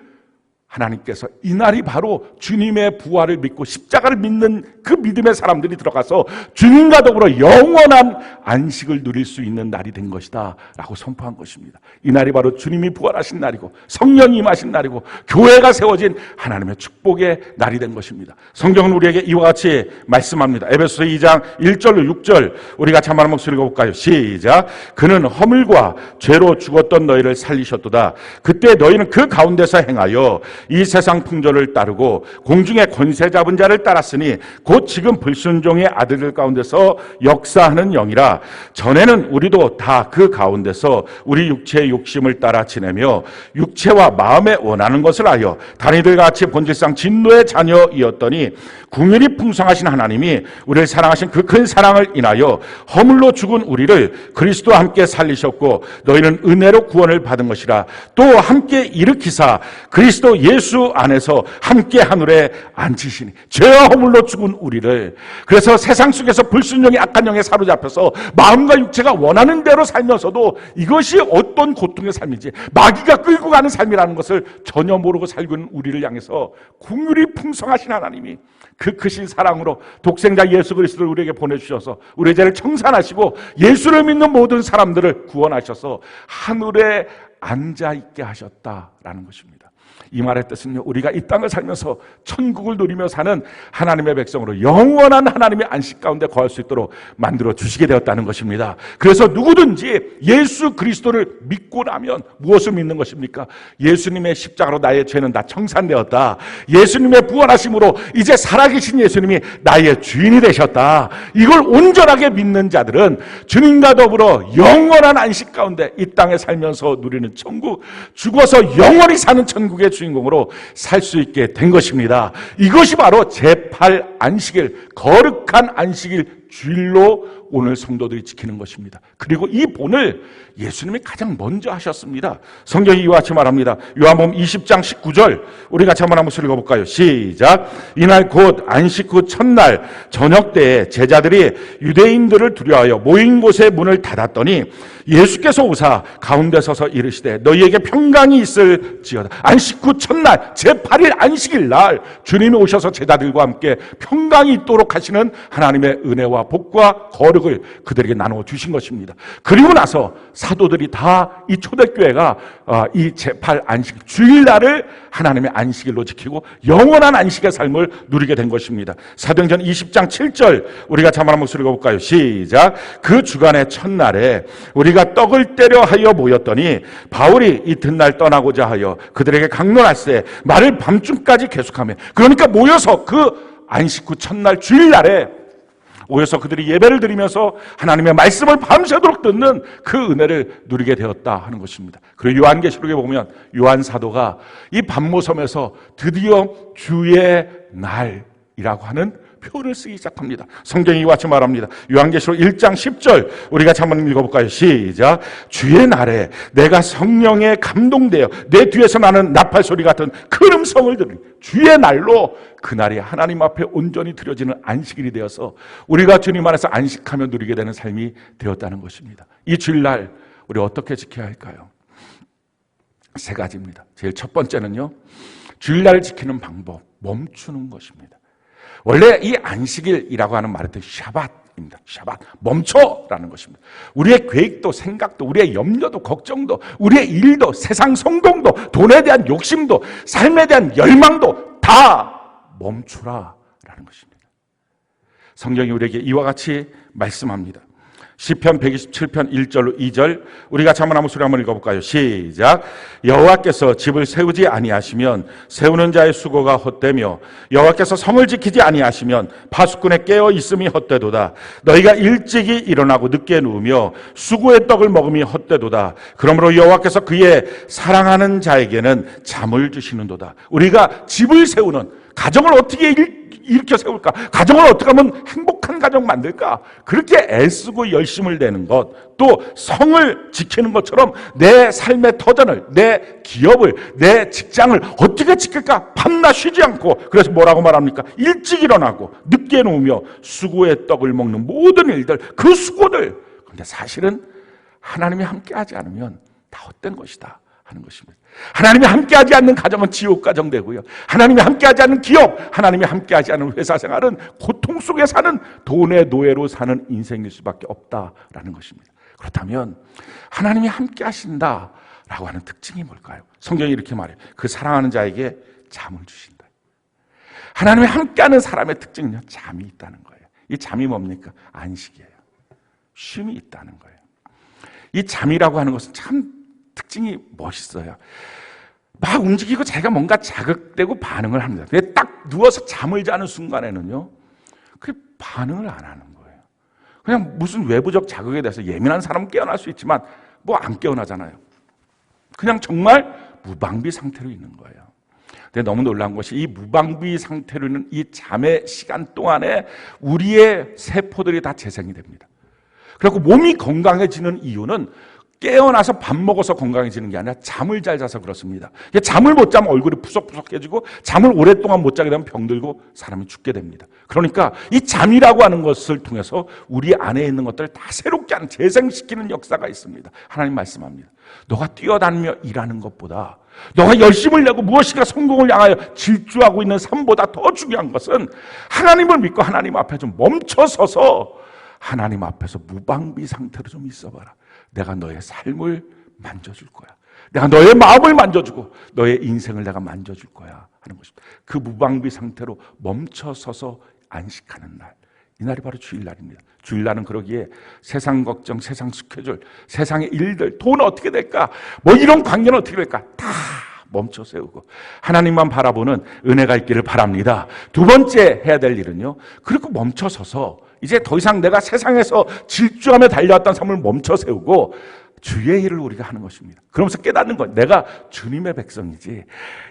하나님께서 이날이 바로 주님의 부활을 믿고 십자가를 믿는 그 믿음의 사람들이 들어가서 주님과 더불어 영원한 안식을 누릴 수 있는 날이 된 것이다 라고 선포한 것입니다. 이날이 바로 주님이 부활하신 날이고 성령이 임하신 날이고 교회가 세워진 하나님의 축복의 날이 된 것입니다. 성경은 우리에게 이와 같이 말씀합니다. 에베소서 2장 1절로 6절 우리 같이 한번 목소리 읽어볼까요? 시작. 그는 허물과 죄로 죽었던 너희를 살리셨도다. 그때 너희는 그 가운데서 행하여 이 세상 풍조를 따르고 공중의 권세 잡은 자를 따랐으니 곧 지금 불순종의 아들들 가운데서 역사하는 영이라. 전에는 우리도 다 그 가운데서 우리 육체의 욕심을 따라 지내며 육체와 마음에 원하는 것을 하여 다니들과 같이 본질상 진노의 자녀이었더니 긍휼이 풍성하신 하나님이 우리를 사랑하신 그 큰 사랑을 인하여 허물로 죽은 우리를 그리스도와 함께 살리셨고 너희는 은혜로 구원을 받은 것이라. 또 함께 일으키사 그리스도 예수 안에서 함께 하늘에 앉히시니. 죄와 허물로 죽은 우리를, 그래서 세상 속에서 불순종의 악한 영에 사로잡혀서 마음과 육체가 원하는 대로 살면서도 이것이 어떤 고통의 삶인지, 마귀가 끌고 가는 삶이라는 것을 전혀 모르고 살고 있는 우리를 향해서 긍휼이 풍성하신 하나님이 그 크신 사랑으로 독생자 예수 그리스도를 우리에게 보내주셔서 우리의 죄를 청산하시고 예수를 믿는 모든 사람들을 구원하셔서 하늘에 앉아있게 하셨다라는 것입니다. 이 말의 뜻은요, 우리가 이 땅을 살면서 천국을 누리며 사는 하나님의 백성으로 영원한 하나님의 안식 가운데 거할 수 있도록 만들어 주시게 되었다는 것입니다. 그래서 누구든지 예수 그리스도를 믿고 나면 무엇을 믿는 것입니까? 예수님의 십자가로 나의 죄는 다 청산되었다. 예수님의 부활하심으로 이제 살아계신 예수님이 나의 주인이 되셨다. 이걸 온전하게 믿는 자들은 주님과 더불어 영원한 안식 가운데 이 땅에 살면서 누리는 천국, 죽어서 영원히 사는 천국의 주인공으로 살 수 있게 된 것입니다. 이것이 바로 제8 안식일, 거룩한 안식일 주일로 오늘 성도들이 지키는 것입니다. 그리고 이 본을 예수님이 가장 먼저 하셨습니다. 성경이 이와 같이 말합니다. 요한복음 20장 19절 우리 같이 한번 읽어볼까요? 시작. 이날 곧 안식 후 첫날 저녁 때에 제자들이 유대인들을 두려워하여 모인 곳의 문을 닫았더니 예수께서 오사 가운데 서서 이르시되 너희에게 평강이 있을지어다. 안식 후 첫날 제8일 안식일 날 주님이 오셔서 제자들과 함께 평강이 있도록 하시는 하나님의 은혜와 복과 거룩을 그들에게 나누어 주신 것입니다. 그리고 나서 사도들이 다 이 초대교회가 이 제8 안식 주일날을 하나님의 안식일로 지키고 영원한 안식의 삶을 누리게 된 것입니다. 사도행전 20장 7절 우리가 한번 목소리 읽어볼까요? 시작. 그 주간의 첫날에 우리가 떡을 떼려 하여 모였더니 바울이 이튿날 떠나고자 하여 그들에게 강론할세 말을 밤중까지 계속하며, 그러니까 모여서 그 안식 후 첫날 주일날에 모여서 그들이 예배를 드리면서 하나님의 말씀을 밤새도록 듣는 그 은혜를 누리게 되었다 하는 것입니다. 그리고 요한계시록에 보면 요한 사도가 이 밤모섬에서 드디어 주의 날이라고 하는 표현을 쓰기 시작합니다. 성경이 이와 같이 말합니다. 요한계시록 1장 10절 우리 같이 한번 읽어볼까요? 시작. 주의 날에 내가 성령에 감동되어 내 뒤에서 나는 나팔소리 같은 큰 음성을 들으니, 주의 날로 그날이 하나님 앞에 온전히 드려지는 안식일이 되어서 우리가 주님 안에서 안식하며 누리게 되는 삶이 되었다는 것입니다. 이 주일날 우리 어떻게 지켜야 할까요? 세 가지입니다. 제일 첫 번째는요, 주일날을 지키는 방법, 멈추는 것입니다. 원래 이 안식일이라고 하는 말은 샤밧입니다. 샤밧, 멈춰라는 것입니다. 우리의 계획도 생각도 우리의 염려도 걱정도 우리의 일도 세상 성공도 돈에 대한 욕심도 삶에 대한 열망도 다 멈추라라는 것입니다. 성경이 우리에게 이와 같이 말씀합니다. 시편 127편 1절로 2절 우리 같이 한번 소리 한번 읽어볼까요? 시작. 여호와께서 집을 세우지 아니하시면 세우는 자의 수고가 헛되며 여호와께서 성을 지키지 아니하시면 파수꾼의 깨어 있음이 헛되도다. 너희가 일찍이 일어나고 늦게 누우며 수고의 떡을 먹음이 헛되도다. 그러므로 여호와께서 그의 사랑하는 자에게는 잠을 주시는도다. 우리가 집을 세우는, 가정을 어떻게 일으켜 세울까? 가정을 어떻게 하면 행복한 가정 만들까? 그렇게 애쓰고 열심을 내는 것, 또 성을 지키는 것처럼 내 삶의 터전을, 내 기업을, 내 직장을 어떻게 지킬까? 밤낮 쉬지 않고, 그래서 뭐라고 말합니까? 일찍 일어나고 늦게 누우며 수고의 떡을 먹는 모든 일들, 그 수고들. 그런데 사실은 하나님이 함께하지 않으면 다 헛된 것이다 하는 것입니다. 하나님이 함께하지 않는 가정은 지옥 가정 되고요. 하나님이 함께하지 않는 기업, 하나님이 함께하지 않는 회사 생활은 고통 속에 사는 돈의 노예로 사는 인생일 수밖에 없다라는 것입니다. 그렇다면 하나님이 함께하신다라고 하는 특징이 뭘까요? 성경이 이렇게 말해요. 그 사랑하는 자에게 잠을 주신다. 하나님이 함께하는 사람의 특징은요, 잠이 있다는 거예요. 이 잠이 뭡니까? 안식이에요. 쉼이 있다는 거예요. 이 잠이라고 하는 것은 참 특징이 멋있어요. 막 움직이고 자기가 뭔가 자극되고 반응을 합니다. 근데 딱 누워서 잠을 자는 순간에는요, 그 반응을 안 하는 거예요. 그냥 무슨 외부적 자극에 대해서 예민한 사람은 깨어날 수 있지만 뭐 안 깨어나잖아요. 그냥 정말 무방비 상태로 있는 거예요. 근데 너무 놀라운 것이 이 무방비 상태로 있는 이 잠의 시간 동안에 우리의 세포들이 다 재생이 됩니다. 그리고 몸이 건강해지는 이유는 깨어나서 밥 먹어서 건강해지는 게 아니라 잠을 잘 자서 그렇습니다. 잠을 못 자면 얼굴이 푸석푸석해지고 잠을 오랫동안 못 자게 되면 병들고 사람이 죽게 됩니다. 그러니까 이 잠이라고 하는 것을 통해서 우리 안에 있는 것들을 다 새롭게 하는 재생시키는 역사가 있습니다. 하나님 말씀합니다. 너가 뛰어다니며 일하는 것보다 너가 열심을 내고 무엇인가 성공을 향하여 질주하고 있는 삶보다 더 중요한 것은 하나님을 믿고 하나님 앞에 좀 멈춰서서 하나님 앞에서 무방비 상태로 좀 있어봐라. 내가 너의 삶을 만져줄 거야. 내가 너의 마음을 만져주고 너의 인생을 내가 만져줄 거야 하는 것입니다. 그 무방비 상태로 멈춰서서 안식하는 날, 이 날이 바로 주일날입니다. 주일날은 그러기에 세상 걱정, 세상 스케줄, 세상의 일들, 돈 어떻게 될까, 뭐 이런 관계는 어떻게 될까 다 멈춰 세우고 하나님만 바라보는 은혜가 있기를 바랍니다. 두 번째 해야 될 일은요, 그리고 멈춰서서 이제 더 이상 내가 세상에서 질주하며 달려왔던 삶을 멈춰 세우고 주의 일을 우리가 하는 것입니다. 그러면서 깨닫는 것, 내가 주님의 백성이지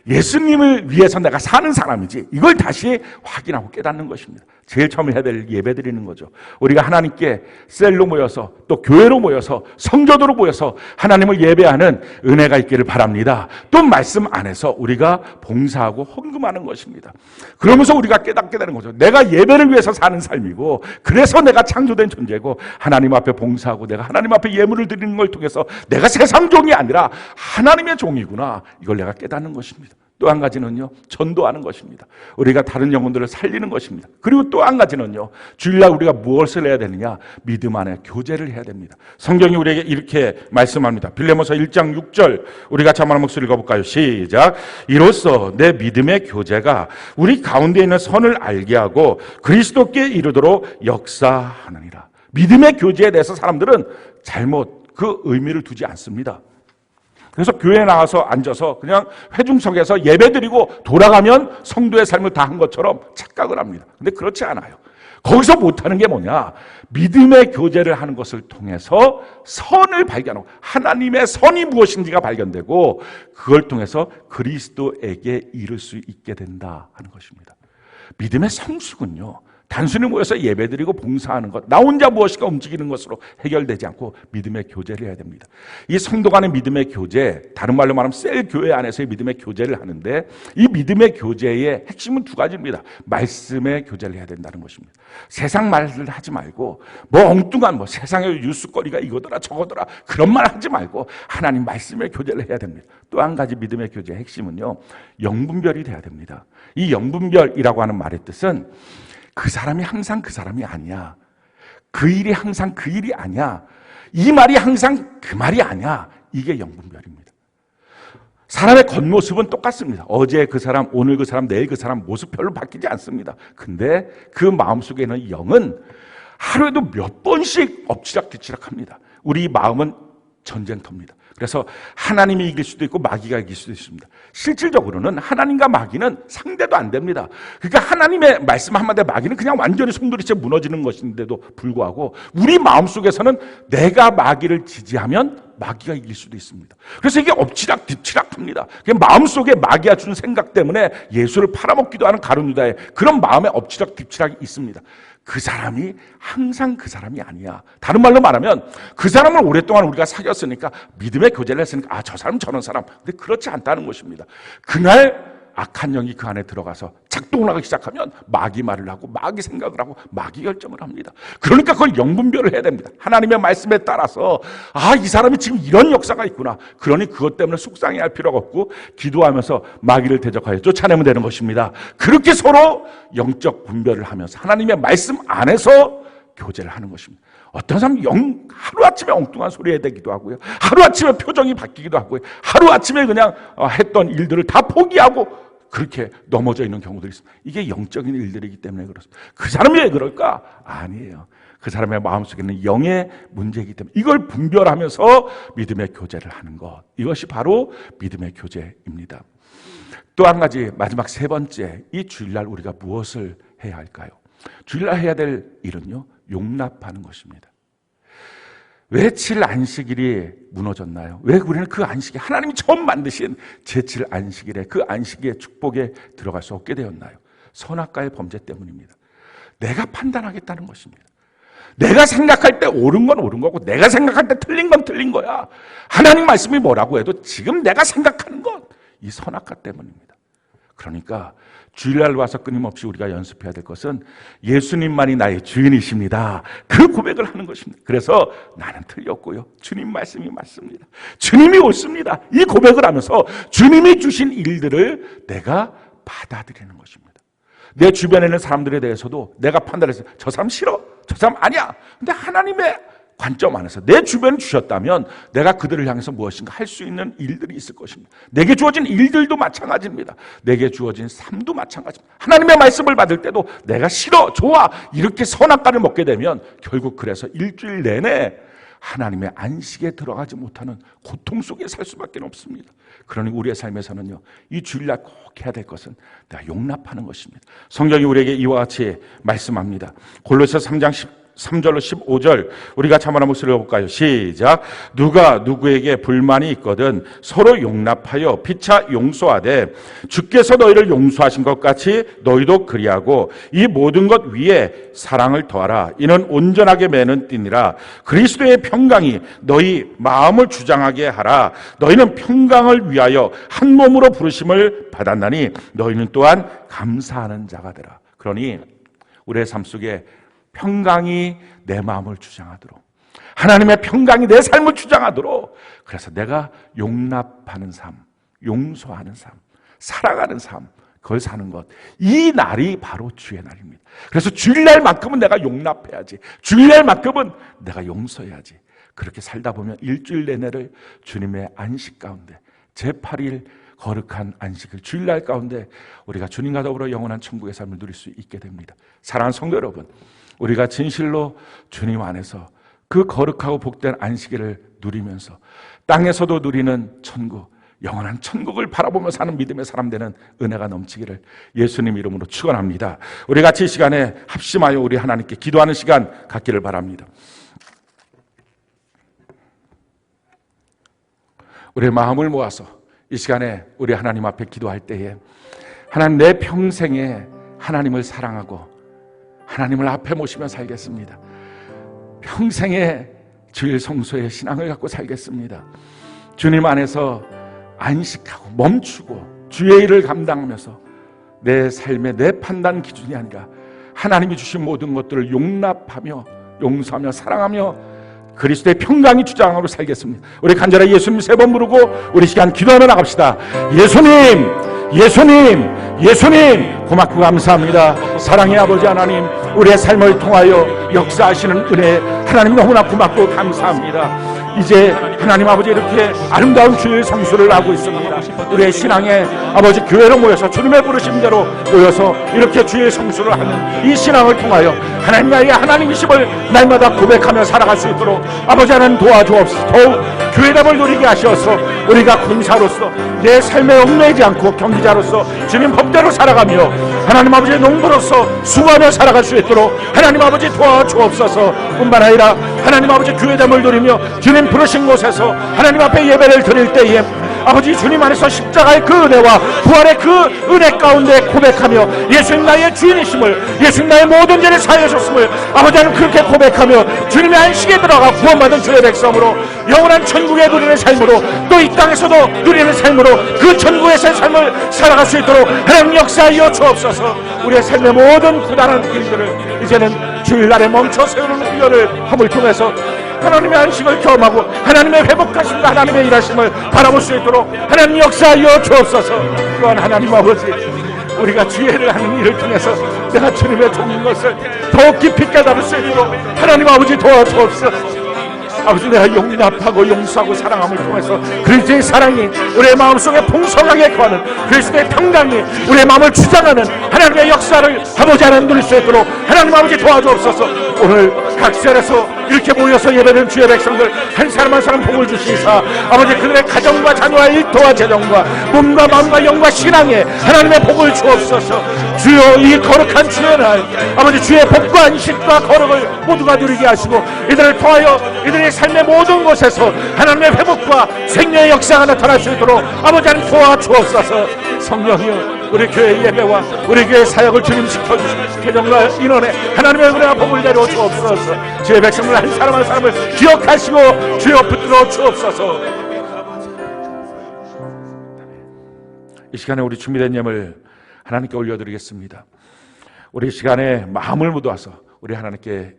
예수님을 위해서 내가 사는 사람이지, 이걸 다시 확인하고 깨닫는 것입니다. 제일 처음에 해야 될 예배 드리는 거죠. 우리가 하나님께 셀로 모여서 또 교회로 모여서 성전으로 모여서 하나님을 예배하는 은혜가 있기를 바랍니다. 또 말씀 안에서 우리가 봉사하고 헌금하는 것입니다. 그러면서 우리가 깨닫게 되는 거죠. 내가 예배를 위해서 사는 삶이고 그래서 내가 창조된 존재고 하나님 앞에 봉사하고 내가 하나님 앞에 예물을 드리는 걸 통해서 내가 세상 종이 아니라 하나님의 종이구나, 이걸 내가 깨닫는 것입니다. 또 한 가지는요, 전도하는 것입니다. 우리가 다른 영혼들을 살리는 것입니다. 그리고 또 한 가지는요, 주일날 우리가 무엇을 해야 되느냐, 믿음 안에 교제를 해야 됩니다. 성경이 우리에게 이렇게 말씀합니다. 빌레모서 1장 6절 우리 같이 한번 목소리 읽어볼까요? 시작. 이로써 내 믿음의 교제가 우리 가운데 있는 선을 알게 하고 그리스도께 이르도록 역사하느니라. 믿음의 교제에 대해서 사람들은 잘못 그 의미를 두지 않습니다. 그래서 교회에 나와서 앉아서 그냥 회중석에서 예배드리고 돌아가면 성도의 삶을 다 한 것처럼 착각을 합니다. 근데 그렇지 않아요. 거기서 못하는 게 뭐냐, 믿음의 교제를 하는 것을 통해서 선을 발견하고 하나님의 선이 무엇인지가 발견되고 그걸 통해서 그리스도에게 이를 수 있게 된다 하는 것입니다. 믿음의 성숙은요, 단순히 모여서 예배드리고 봉사하는 것, 나 혼자 무엇인가 움직이는 것으로 해결되지 않고 믿음의 교제를 해야 됩니다. 이 성도 간의 믿음의 교제, 다른 말로 말하면 셀 교회 안에서의 믿음의 교제를 하는데 이 믿음의 교제의 핵심은 두 가지입니다. 말씀의 교제를 해야 된다는 것입니다. 세상 말을 하지 말고 뭐 엉뚱한 뭐 세상의 뉴스거리가 이거더라 저거더라 그런 말 하지 말고 하나님 말씀의 교제를 해야 됩니다. 또 한 가지 믿음의 교제의 핵심은요, 영분별이 돼야 됩니다. 이 영분별이라고 하는 말의 뜻은 그 사람이 항상 그 사람이 아니야. 그 일이 항상 그 일이 아니야. 이 말이 항상 그 말이 아니야. 이게 영분별입니다. 사람의 겉모습은 똑같습니다. 어제 그 사람, 오늘 그 사람, 내일 그 사람 모습 별로 바뀌지 않습니다. 근데 그 마음속에 있는 영은 하루에도 몇 번씩 엎치락뒤치락합니다. 우리 마음은 전쟁터입니다. 그래서 하나님이 이길 수도 있고 마귀가 이길 수도 있습니다. 실질적으로는 하나님과 마귀는 상대도 안 됩니다. 그러니까 하나님의 말씀 한마디에 마귀는 그냥 완전히 송두리째 무너지는 것인데도 불구하고 우리 마음속에서는 내가 마귀를 지지하면 마귀가 이길 수도 있습니다. 그래서 이게 엎치락 뒤치락합니다. 마음속에 마귀가 준 생각 때문에 예수를 팔아먹기도 하는 가룟 유다의 그런 마음에 엎치락 뒤치락이 있습니다. 그 사람이 항상 그 사람이 아니야. 다른 말로 말하면 그 사람을 오랫동안 우리가 사귀었으니까 믿음의 교제를 했으니까 아, 저 사람 저런 사람. 근데 그렇지 않다는 것입니다. 그날 악한 영이 그 안에 들어가서 작동을 하기 시작하면 마귀 말을 하고 마귀 생각을 하고 마귀 결정을 합니다. 그러니까 그걸 영분별을 해야 됩니다. 하나님의 말씀에 따라서 이 사람이 지금 이런 역사가 있구나. 그러니 그것 때문에 속상해할 필요가 없고 기도하면서 마귀를 대적하여 쫓아내면 되는 것입니다. 그렇게 서로 영적 분별을 하면서 하나님의 말씀 안에서 교제를 하는 것입니다. 어떤 사람은 하루아침에 엉뚱한 소리 해대기도 하고요. 하루아침에 표정이 바뀌기도 하고요. 하루아침에 그냥 했던 일들을 다 포기하고 그렇게 넘어져 있는 경우들이 있습니다. 이게 영적인 일들이기 때문에 그렇습니다. 그 사람이 왜 그럴까? 아니에요. 그 사람의 마음속에는 영의 문제이기 때문에 이걸 분별하면서 믿음의 교제를 하는 것. 이것이 바로 믿음의 교제입니다. 또 한 가지 마지막 세 번째, 이 주일날 우리가 무엇을 해야 할까요? 주일날 해야 될 일은요, 용납하는 것입니다. 왜 7일 안식일이 무너졌나요? 왜 우리는 그 안식일, 하나님이 처음 만드신 제7 안식일에 그 안식의 축복에 들어갈 수 없게 되었나요? 선악과의 범죄 때문입니다. 내가 판단하겠다는 것입니다. 내가 생각할 때 옳은 건 옳은 거고 내가 생각할 때 틀린 건 틀린 거야. 하나님 말씀이 뭐라고 해도 지금 내가 생각하는 건 이 선악과 때문입니다. 그러니까 주일날 와서 끊임없이 우리가 연습해야 될 것은 예수님만이 나의 주인이십니다. 그 고백을 하는 것입니다. 그래서 나는 틀렸고요. 주님 말씀이 맞습니다. 주님이 옳습니다. 이 고백을 하면서 주님이 주신 일들을 내가 받아들이는 것입니다. 내 주변에 있는 사람들에 대해서도 내가 판단해서 저 사람 싫어. 저 사람 아니야. 근데 하나님의 관점 안에서 내 주변에 주셨다면 내가 그들을 향해서 무엇인가 할 수 있는 일들이 있을 것입니다. 내게 주어진 일들도 마찬가지입니다. 내게 주어진 삶도 마찬가지입니다. 하나님의 말씀을 받을 때도 내가 싫어, 좋아 이렇게 선악과를 먹게 되면 결국 그래서 일주일 내내 하나님의 안식에 들어가지 못하는 고통 속에 살 수밖에 없습니다. 그러니 우리의 삶에서는요, 이 주일날 꼭 해야 될 것은 내가 용납하는 것입니다. 성경이 우리에게 이와 같이 말씀합니다. 골로새 3장 3절로 15절 우리가 한번 목소리를 볼까요? 시작. 누가 누구에게 불만이 있거든 서로 용납하여 피차 용서하되 주께서 너희를 용서하신 것 같이 너희도 그리하고 이 모든 것 위에 사랑을 더하라. 이는 온전하게 매는 띠니라. 그리스도의 평강이 너희 마음을 주장하게 하라. 너희는 평강을 위하여 한 몸으로 부르심을 받았나니 너희는 또한 감사하는 자가 되라. 그러니 우리의 삶 속에 평강이 내 마음을 주장하도록, 하나님의 평강이 내 삶을 주장하도록, 그래서 내가 용납하는 삶, 용서하는 삶, 살아가는 삶, 그걸 사는 것, 이 날이 바로 주의 날입니다. 그래서 주일날만큼은 내가 용납해야지, 주일날만큼은 내가 용서해야지. 그렇게 살다 보면 일주일 내내를 주님의 안식 가운데 제8일 거룩한 안식을 주일날 가운데 우리가 주님과 더불어 영원한 천국의 삶을 누릴 수 있게 됩니다. 사랑하는 성도 여러분, 우리가 진실로 주님 안에서 그 거룩하고 복된 안식일을 누리면서 땅에서도 누리는 천국, 영원한 천국을 바라보며 사는 믿음의 사람 되는 은혜가 넘치기를 예수님 이름으로 축원합니다. 우리 같이 이 시간에 합심하여 우리 하나님께 기도하는 시간 갖기를 바랍니다. 우리의 마음을 모아서 이 시간에 우리 하나님 앞에 기도할 때에 하나님, 내 평생에 하나님을 사랑하고 하나님을 앞에 모시며 살겠습니다. 평생에 주일 성소의 신앙을 갖고 살겠습니다. 주님 안에서 안식하고 멈추고 주의 일을 감당하면서 내 삶의 내 판단 기준이 아니라 하나님이 주신 모든 것들을 용납하며 용서하며 사랑하며 그리스도의 평강이 주장하고 살겠습니다. 우리 간절하게 예수님 3번 부르고 우리 시간 기도하며 나갑시다. 예수님, 예수님, 예수님, 고맙고 감사합니다. 사랑의 아버지 하나님, 우리의 삶을 통하여 역사하시는 은혜 하나님 너무나 고맙고 감사합니다. 이제 하나님 아버지 이렇게 아름다운 주의 성수를 하고 있습니다. 우리의 신앙의 아버지 교회로 모여서 주님의 부르심대로 모여서 이렇게 주의 성수를 하는 이 신앙을 통하여 하나님 나의 하나님이심을 날마다 고백하며 살아갈 수 있도록 아버지 하나님 도와주옵소서. 더욱 교회답을 누리게 하셔서 우리가 군사로서 내 삶에 얽매이지 않고 경기자로서 주님 법대로 살아가며 하나님 아버지의 농부로서 수고하며 살아갈 수 있도록 하나님 아버지 도와주옵소서. 뿐만 아니라 하나님 아버지 교회됨을 누리며 주님 부르신 곳에서 하나님 앞에 예배를 드릴 때에 아버지 주님 안에서 십자가의 그 은혜와 부활의 그 은혜 가운데 고백하며 예수님 나의 주인이심을, 예수님 나의 모든 죄를 사하셨음을 아버지 하나님 그렇게 고백하며 주님의 안식에 들어가 구원받은 주의 백성으로 영원한 천국에 누리는 삶으로 또 이 땅에서도 누리는 삶으로 그 천국에서의 삶을 살아갈 수 있도록 하나님 역사하여 주옵소서. 우리의 삶의 모든 고단한 일들을 이제는 주일날에 멈춰 세우는 훈련을 함을 통해서 하나님의 안식을 경험하고 하나님의 회복하심과 하나님의 일하심을 바라볼 수 있도록 하나님 역사하여 주옵소서. 또한 하나님 아버지, 우리가 지혜를 하는 일을 통해서 내가 주님의 종인 것을 더 깊이 깨달을 수 있도록 하나님 아버지 도와주옵소서. 아버지, 내가 용납하고 용서하고 사랑함을 통해서 그리스도의 사랑이 우리의 마음속에 풍성하게 거하는 그리스도의 평강이 우리의 마음을 주장하는 하나님의 역사를 아버지 하나님 누릴 수 있도록 하나님 아버지 도와주옵소서. 오늘 각 시절에서 이렇게 모여서 예배드리는 주의 백성들 한 사람 한 사람 복을 주시사 아버지 그들의 가정과 자녀와 일터와 재정과 몸과 마음과 영과 신앙에 하나님의 복을 주옵소서. 주여, 이 거룩한 주의 날 아버지 주의 복과 안식과 거룩을 모두가 누리게 하시고 이들을 통하여 이들의 삶의 모든 곳에서 하나님의 회복과 생명의 역사가 나타날 수 있도록 아버지 하나님 도와주옵소서. 성령이여, 우리 교회 예배와 우리 교회 사역을 주님 지켜주시고 개정과 인원에 하나님의 은혜와 복을 내려 주옵소서. 주의 백성들 한 사람 한 사람을 기억하시고 주여 붙들어 주옵소서. 이 시간에 우리 준비된 예물 하나님께 올려드리겠습니다. 우리 시간에 마음을 묻어서 우리 하나님께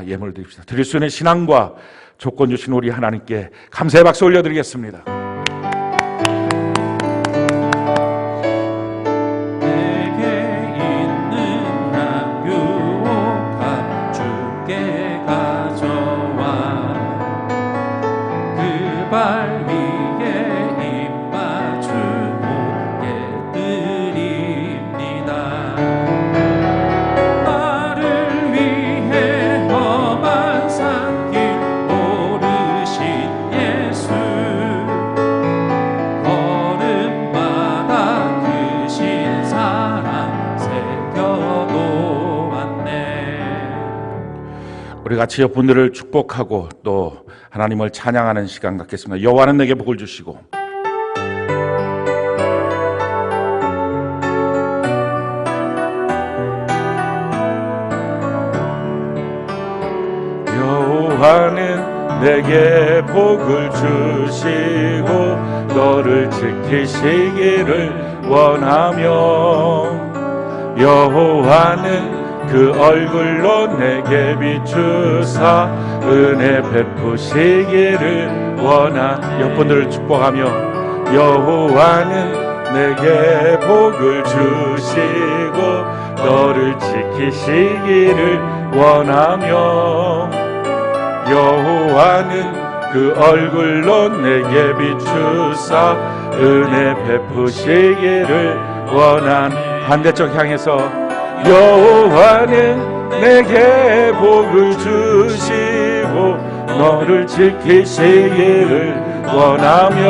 예물을 드립시다. 드릴 수 있는 신앙과 조건 주신 우리 하나님께 감사의 박수 올려드리겠습니다. 우리 같이 옆분들을 축복하고 또 하나님을 찬양하는 시간 갖겠습니다. 여호와는 내게 복을 주시고 여호와는 내게 복을 주시고 너를 지키시기를 원하며 여호와는 그 얼굴로 내게 비추사 은혜 베푸시기를 원하. 옆분들을 축복하며 여호와는 내게 복을 주시고 너를 지키시기를 원하며 여호와는 그 얼굴로 내게 비추사 은혜 베푸시기를 원한. 반대쪽 향해서 여호와는 내게 복을 주시고 너를 지키시기를 원하며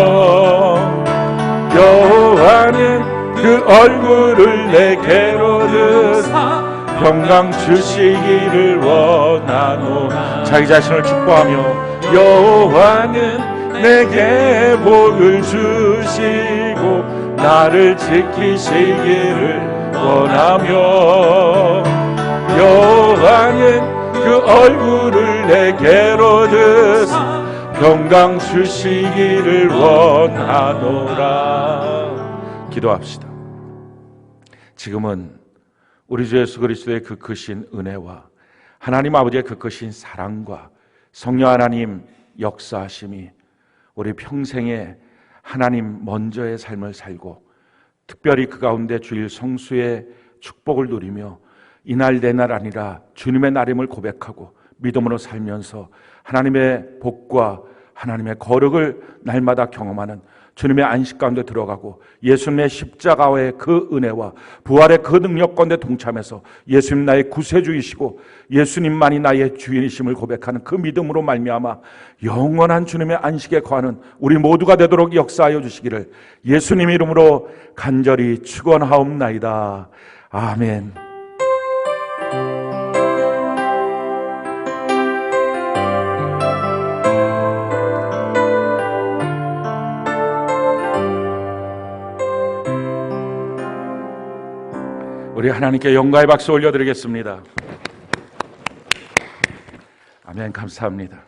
여호와는 그 얼굴을 내게로 드사 평강 주시기를 원하노. 자기 자신을 축복하며 여호와는 내게 복을 주시고 나를 지키시기를 원하며 여호와는 그 얼굴을 내게로 드사 평강 주시기를 원하노라. 기도합시다. 지금은 우리 주 예수 그리스도의 그 크신 은혜와 하나님 아버지의 그 크신 사랑과 성령 하나님 역사하심이 우리 평생에 하나님 먼저의 삶을 살고 특별히 그 가운데 주일 성수의 축복을 누리며 이날 내날 아니라 주님의 날임을 고백하고 믿음으로 살면서 하나님의 복과 하나님의 거룩을 날마다 경험하는 주님의 안식 가운데 들어가고 예수님의 십자가의 그 은혜와 부활의 그 능력 가운데 동참해서 예수님 나의 구세주이시고 예수님만이 나의 주인이심을 고백하는 그 믿음으로 말미암아 영원한 주님의 안식에 거하는 우리 모두가 되도록 역사하여 주시기를 예수님 이름으로 간절히 축원하옵나이다. 아멘. 우리 하나님께 영광의 박수 올려드리겠습니다. 아멘. 감사합니다.